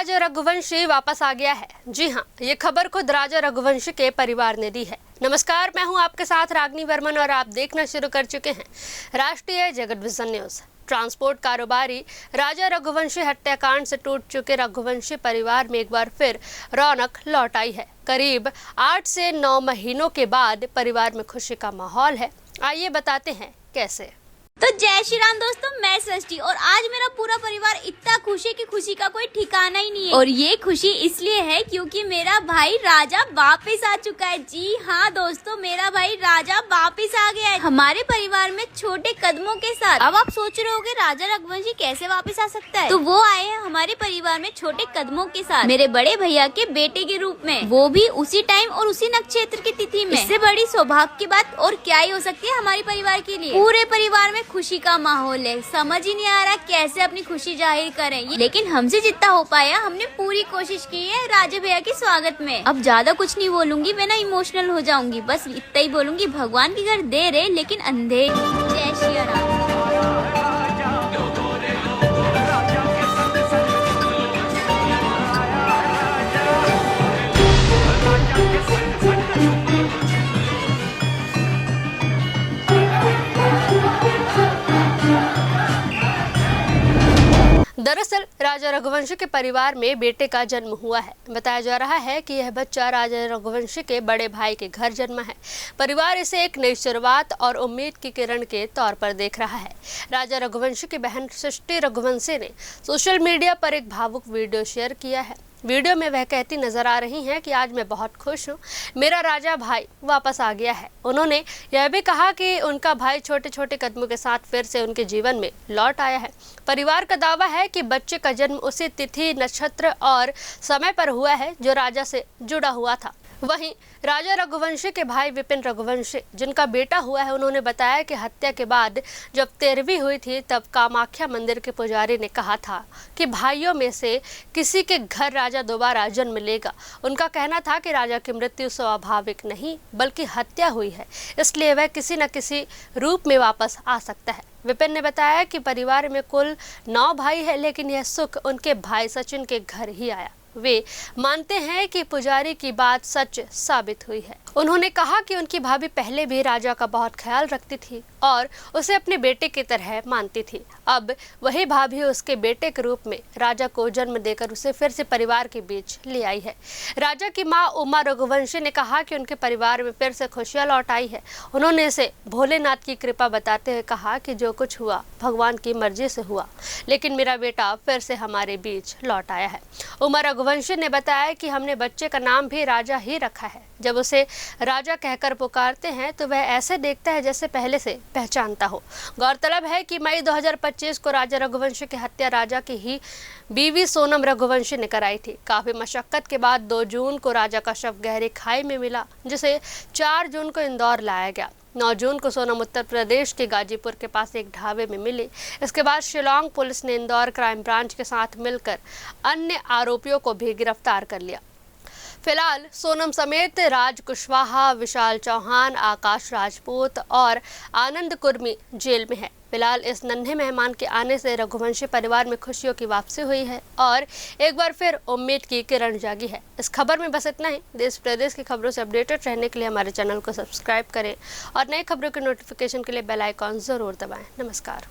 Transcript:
राजा रघुवंशी वापस आ गया है। जी हां, ये खबर खुद राजा रघुवंशी के परिवार ने दी है। नमस्कार, मैं हूं आपके साथ रागनी वर्मन और आप देखना शुरू कर चुके हैं राष्ट्रीय जगत विजन न्यूज। ट्रांसपोर्ट कारोबारी राजा रघुवंशी हत्याकांड से टूट चुके रघुवंशी परिवार में एक बार फिर रौनक लौट आई है। करीब 8 से 9 महीनों के बाद परिवार में खुशी का माहौल है। आइए बताते हैं कैसे। तो जय श्री राम दोस्तों, मैं सृष्टि और आज मेरा पूरा परिवार इतना खुश है कि खुशी का कोई ठिकाना ही नहीं है। और ये खुशी इसलिए है क्योंकि मेरा भाई राजा वापस आ चुका है। जी हाँ दोस्तों, मेरा भाई राजा वापस आ गया है हमारे परिवार में छोटे कदमों के साथ। अब आप सोच रहे होंगे राजा रघुवंशी कैसे वापस आ सकता है, तो वो आए हैं हमारे परिवार में छोटे कदमों के साथ, मेरे बड़े भैया के बेटे के रूप में, वो भी उसी टाइम और उसी नक्षत्र की तिथि में। इससे बड़ी सौभाग्य की बात और क्या ही हो सकती है हमारे परिवार के लिए। पूरे परिवार में खुशी का माहौल है। समझ ही नहीं आ रहा कैसे अपनी खुशी जाहिर करें, लेकिन हमसे जितना हो पाया हमने पूरी कोशिश की है राजा भैया के स्वागत में। अब ज्यादा कुछ नहीं बोलूंगी, मैं ना इमोशनल हो जाऊंगी। बस इतना ही बोलूंगी, भगवान के घर देर है लेकिन अंधेर। जय श्री राम। दरअसल राजा रघुवंशी के परिवार में बेटे का जन्म हुआ है। बताया जा रहा है कि यह बच्चा राजा रघुवंशी के बड़े भाई के घर जन्मा है। परिवार इसे एक नई शुरुआत और उम्मीद की किरण के तौर पर देख रहा है। राजा रघुवंशी की बहन सृष्टि रघुवंशी ने सोशल मीडिया पर एक भावुक वीडियो शेयर किया है। वीडियो में वह कहती नजर आ रही हैं कि आज मैं बहुत खुश हूँ, मेरा राजा भाई वापस आ गया है। उन्होंने यह भी कहा कि उनका भाई छोटे छोटे कदमों के साथ फिर से उनके जीवन में लौट आया है। परिवार का दावा है कि बच्चे का जन्म उसी तिथि, नक्षत्र और समय पर हुआ है जो राजा से जुड़ा हुआ था। वहीं राजा रघुवंशी के भाई विपिन रघुवंशी, जिनका बेटा हुआ है, उन्होंने बताया कि हत्या के बाद जब 13वीं हुई थी तब कामाख्या मंदिर के पुजारी ने कहा था कि भाइयों में से किसी के घर राजा दोबारा जन्म लेगा। उनका कहना था कि राजा की मृत्यु स्वाभाविक नहीं बल्कि हत्या हुई है, इसलिए वह किसी न किसी रूप में वापस आ सकता है। विपिन ने बताया कि परिवार में कुल 9 भाई है, लेकिन यह सुख उनके भाई सचिन के घर ही आया। वे मानते हैं कि पुजारी की बात सच साबित हुई है। उन्होंने कहा कि उनकी भाभी पहले भी राजा का बहुत ख्याल रखती थी और उसे अपने बेटे की तरह मानती थी। अब वही भाभी उसके बेटे के रूप में राजा को जन्म देकर उसे फिर से परिवार के बीच ले आई है। राजा की मां उमा रघुवंशी ने कहा कि उनके परिवार में फिर से खुशियां लौट आई है। उन्होंने इसे भोलेनाथ की कृपा बताते हुए कहा कि जो कुछ हुआ भगवान की मर्जी से हुआ, लेकिन मेरा बेटा फिर से हमारे बीच लौट आया है। उमा रघुवंशी ने बताया कि हमने बच्चे का नाम भी राजा ही रखा है। जब उसे राजा कहकर पुकारते हैं तो वह ऐसे देखता है जैसे पहले से पहचानता हो। गौरतलब है कि मई 2025 को राजा रघुवंशी की हत्या राजा की ही बीवी सोनम रघुवंशी ने कराई थी। काफी मशक्कत के बाद 2 जून को राजा का शव गहरी खाई में मिला, जिसे 4 जून को इंदौर लाया गया। 9 जून को सोनम उत्तर प्रदेश के गाजीपुर के पास एक ढाबे में मिली। इसके बाद शिलांग पुलिस ने इंदौर क्राइम ब्रांच के साथ मिलकर अन्य आरोपियों को भी गिरफ्तार कर लिया। फिलहाल सोनम समेत राज कुशवाहा, विशाल चौहान, आकाश राजपूत और आनंद कुर्मी जेल में है। फिलहाल इस नन्हे मेहमान के आने से रघुवंशी परिवार में खुशियों की वापसी हुई है और एक बार फिर उम्मीद की किरण जागी है। इस खबर में बस इतना ही। देश प्रदेश की खबरों से अपडेटेड रहने के लिए हमारे चैनल को सब्सक्राइब करें और नई खबरों के नोटिफिकेशन के लिए बेल आइकॉन जरूर दबाएं। नमस्कार।